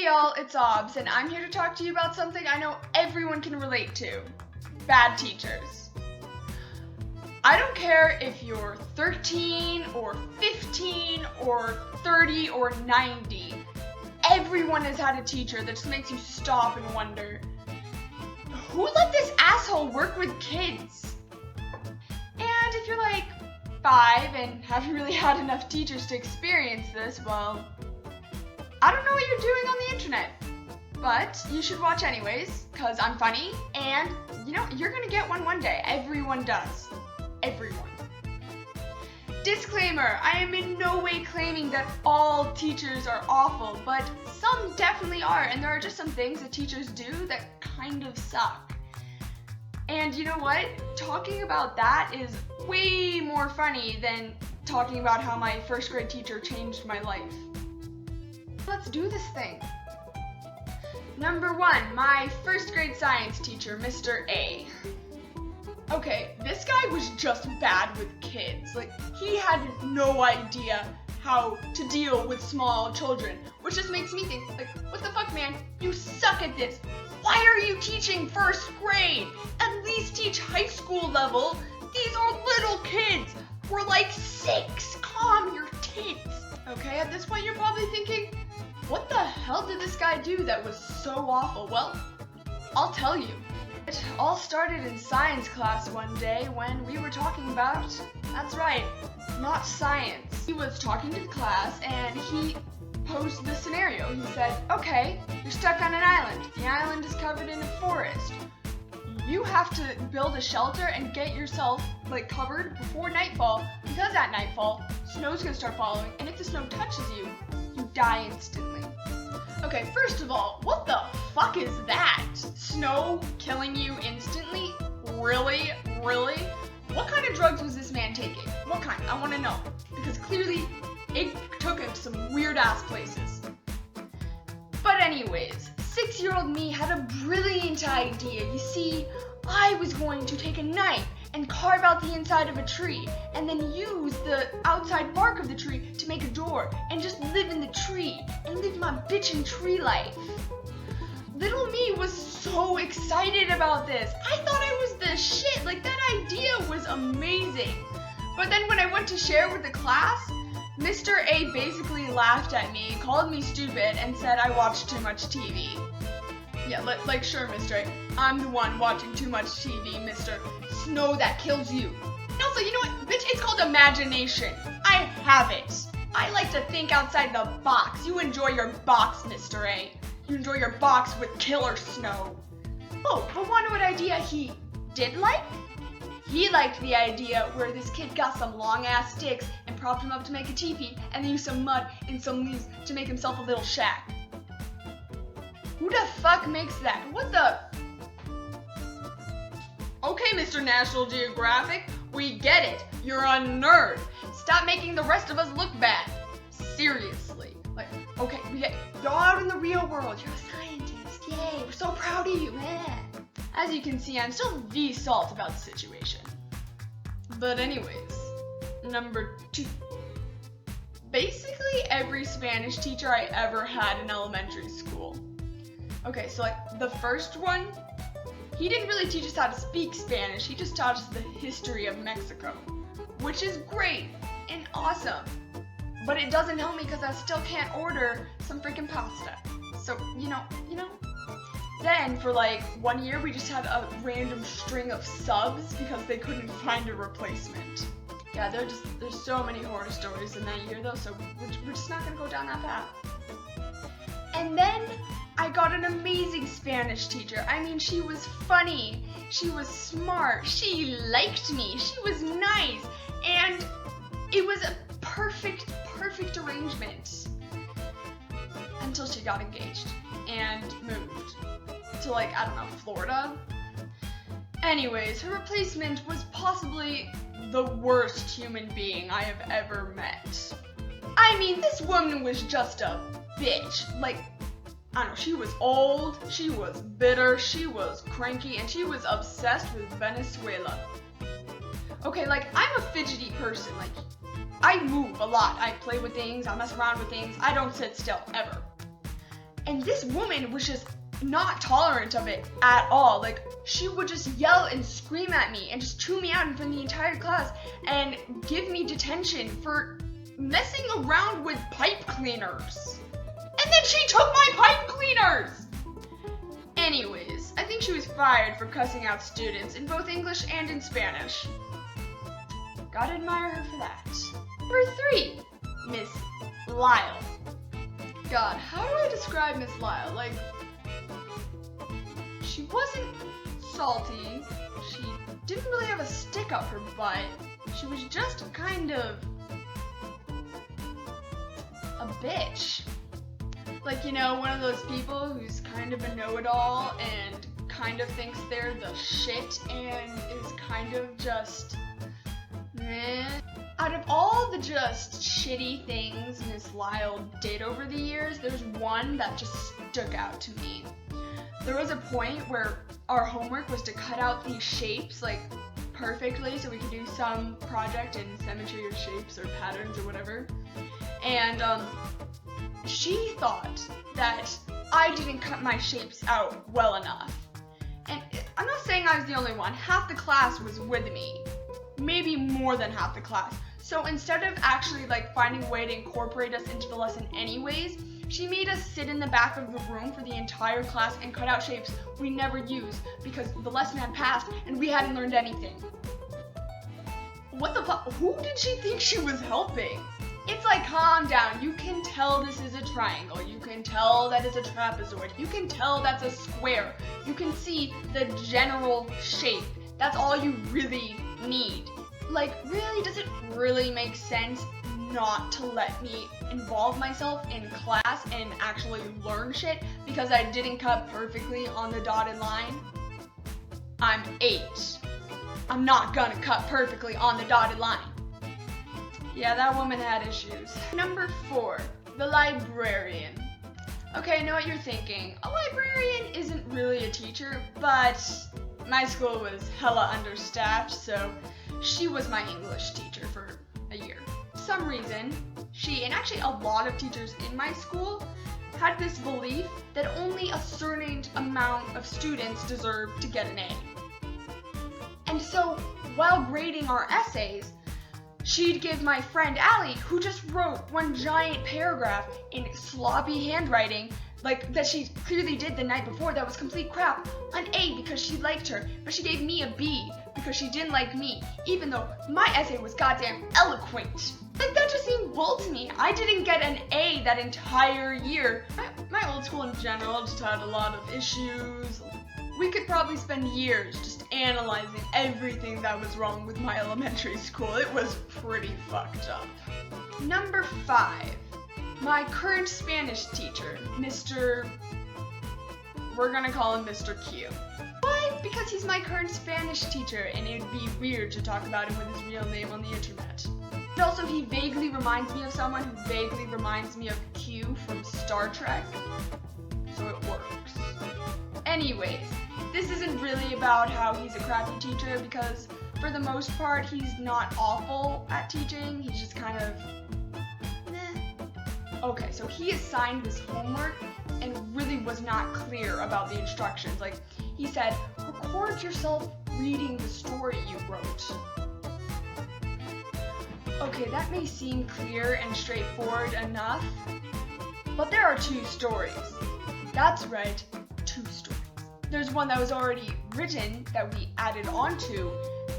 Hey y'all, it's Aubs, and I'm here to talk to you about something I know everyone can relate to. Bad teachers. I don't care if you're 13 or 15 or 30 or 90. Everyone has had a teacher that just makes you stop and wonder, who let this asshole work with kids? And if you're like 5 and haven't really had enough teachers to experience this, well, I don't know what you're doing on the internet, but you should watch anyways, cause I'm funny, and you're gonna get one day. Everyone does. Everyone. Disclaimer, I am in no way claiming that all teachers are awful, but some definitely are, and there are just some things that teachers do that kind of suck. And you know what? Talking about that is way more funny than talking about how my first grade teacher changed my life. Let's do this thing. Number 1, my first grade science teacher, Mr. A. Okay, this guy was just bad with kids. Like, he had no idea how to deal with small children, which just makes me think, like, what the fuck, man? You suck at this. Why are you teaching first grade? At least teach high school level. These are little kids. We're like 6. Calm your tits. Okay, at this point you're probably thinking, what the hell did this guy do that was so awful? Well, I'll tell you. It all started in science class one day when we were talking about, that's right, not science. He was talking to the class and he posed this scenario. He said, okay, you're stuck on an island. The island is covered in a forest. You have to build a shelter and get yourself covered before nightfall, because at nightfall, snow's gonna start falling, and if the snow touches you, you die instantly. Okay, first of all, what the fuck is that? Snow killing you instantly? Really? Really? What kind of drugs was this man taking? What kind? I want to know. Because clearly, it took him to some weird-ass places. But anyways, 6-year-old me had a brilliant idea. You see, I was going to take a knife and carve out the inside of a tree, and then use the outside bark of the tree to make a door, and just live in the tree, and live my bitchin' tree life. Little me was so excited about this. I thought I was the shit. That idea was amazing. But then when I went to share with the class, Mr. A basically laughed at me, called me stupid, and said I watched too much TV. Yeah, sure, Mr. A. I'm the one watching too much TV, Mr. Snow that kills you. And also, you know what, bitch, it's called imagination. I have it. I like to think outside the box. You enjoy your box, Mr. A. You enjoy your box with killer snow. Oh, but wanna know what idea he did like? He liked the idea where this kid got some long-ass sticks and propped him up to make a teepee, and then used some mud and some leaves to make himself a little shack. Who the fuck makes that? What the? Okay, Mr. National Geographic, we get it. You're a nerd. Stop making the rest of us look bad. Seriously. Okay, you're out in the real world. You're a scientist. Yay, we're so proud of you, man. As you can see, I'm still salt about the situation. But anyways, number 2. Basically every Spanish teacher I ever had in elementary school. Okay, so the first one, he didn't really teach us how to speak Spanish, he just taught us the history of Mexico, which is great and awesome, but it doesn't help me because I still can't order some freaking pasta. So, Then for 1 year we just had a random string of subs because they couldn't find a replacement. Yeah, there's so many horror stories in that year though, so we're just not gonna go down that path. And then I got an amazing Spanish teacher. I mean, she was funny, she was smart, she liked me, she was nice, and it was a perfect arrangement. Until she got engaged and moved to I don't know, Florida. Anyways, her replacement was possibly the worst human being I have ever met. I mean, this woman was just a bitch. I don't know, she was old, she was bitter, she was cranky, and she was obsessed with Venezuela. Okay, I'm a fidgety person. I move a lot. I play with things, I mess around with things, I don't sit still, ever. And this woman was just not tolerant of it at all. Like, she would just yell and scream at me and just chew me out in front of the entire class and give me detention for messing around with pipe cleaners. And then she took my pipe cleaners! Anyways, I think she was fired for cussing out students in both English and in Spanish. Gotta admire her for that. Number 3, Miss Lyle. God, how do I describe Miss Lyle? Like, she wasn't salty. She didn't really have a stick up her butt. She was just kind of a bitch. Like, you know, one of those people who's kind of a know-it-all and kind of thinks they're the shit and is kind of just meh. Out of all the just shitty things Miss Lyle did over the years, there's one that just stuck out to me. There was a point where our homework was to cut out these shapes, like, perfectly so we could do some project in symmetry of shapes or patterns or whatever. And, she thought that I didn't cut my shapes out well enough. And I'm not saying I was the only one. Half the class was with me. Maybe more than half the class. So instead of actually like finding a way to incorporate us into the lesson anyways, she made us sit in the back of the room for the entire class and cut out shapes we never used because the lesson had passed and we hadn't learned anything. What the fuck? Who did she think she was helping? It's like, calm down. You can tell this is a triangle. You can tell that it's a trapezoid. You can tell that's a square. You can see the general shape. That's all you really need. Like, really, does it really make sense not to let me involve myself in class and actually learn shit because I didn't cut perfectly on the dotted line? I'm 8. I'm not gonna cut perfectly on the dotted line. Yeah, that woman had issues. Number 4, the librarian. Okay, I know what you're thinking. A librarian isn't really a teacher, but my school was hella understaffed, so she was my English teacher for a year. For some reason, she, and actually a lot of teachers in my school, had this belief that only a certain amount of students deserved to get an A. And so, while grading our essays, she'd give my friend Allie, who just wrote one giant paragraph in sloppy handwriting, like that she clearly did the night before that was complete crap, an A because she liked her, but she gave me a B because she didn't like me, even though my essay was goddamn eloquent. Like, that just seemed bull to me. I didn't get an A that entire year. My old school in general just had a lot of issues. We could probably spend years just analyzing everything that was wrong with my elementary school. It was pretty fucked up. Number 5, my current Spanish teacher, we're gonna call him Mr. Q. Why? Because he's my current Spanish teacher and it'd be weird to talk about him with his real name on the internet. And also, he vaguely reminds me of someone who vaguely reminds me of Q from Star Trek, so it works. Anyways, this isn't really about how he's a crappy teacher because for the most part he's not awful at teaching, he's just kind of meh. Okay, so he assigned this homework and really was not clear about the instructions. Like, he said, record yourself reading the story you wrote. Okay, that may seem clear and straightforward enough, but there are 2 stories. That's right, 2 stories. There's one that was already written that we added onto,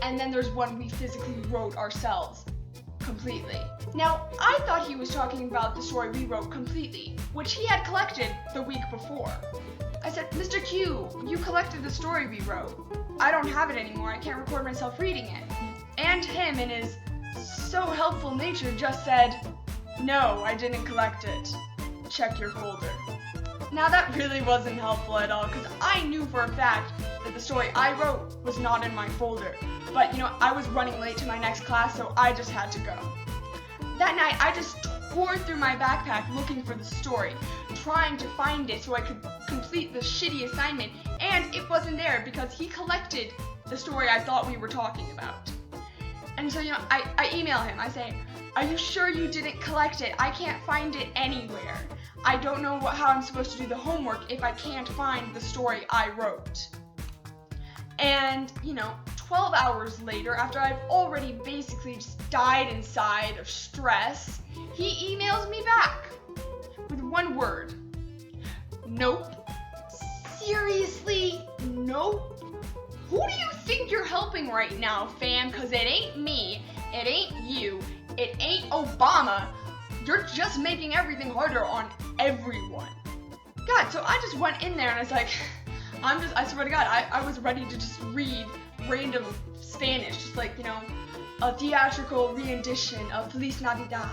and then there's one we physically wrote ourselves, completely. Now, I thought he was talking about the story we wrote completely, which he had collected the week before. I said, Mr. Q, you collected the story we wrote. I don't have it anymore, I can't record myself reading it. And him, in his so helpful nature, just said, no, I didn't collect it. Check your folder. Now that really wasn't helpful at all because I knew for a fact that the story I wrote was not in my folder. But, you know, I was running late to my next class, so I just had to go. That night, I just tore through my backpack looking for the story, trying to find it so I could complete the shitty assignment, and it wasn't there because he collected the story I thought we were talking about. And so, you know, I email him, I say, are you sure you didn't collect it? I can't find it anywhere. I don't know how I'm supposed to do the homework if I can't find the story I wrote. And, 12 hours later, after I've already basically just died inside of stress, he emails me back with one word. Nope. Seriously? Nope. Who do you think you're helping right now, fam? Because it ain't me, it ain't you, it ain't Obama. You're just making everything harder on everyone. God, so I just went in there and I was like, I swear to God, I was ready to just read random Spanish, just like, a theatrical rendition of Feliz Navidad.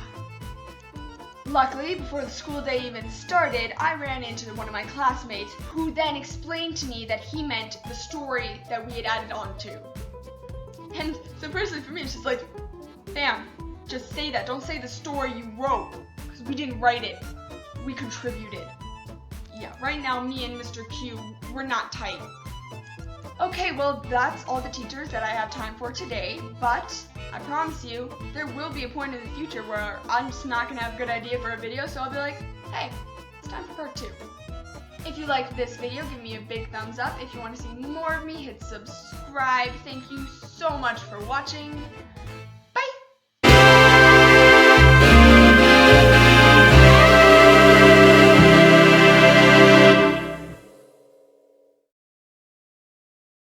Luckily, before the school day even started, I ran into one of my classmates who then explained to me that he meant the story that we had added on to. And so personally for me, it's just like, fam, just say that. Don't say the story you wrote, because we didn't write it. We contributed. Yeah, right now, me and Mr. Q, we're not tight. Okay, well, that's all the teachers that I have time for today, but I promise you, there will be a point in the future where I'm just not going to have a good idea for a video, so I'll be like, hey, it's time for part 2. If you liked this video, give me a big thumbs up. If you want to see more of me, hit subscribe. Thank you so much for watching.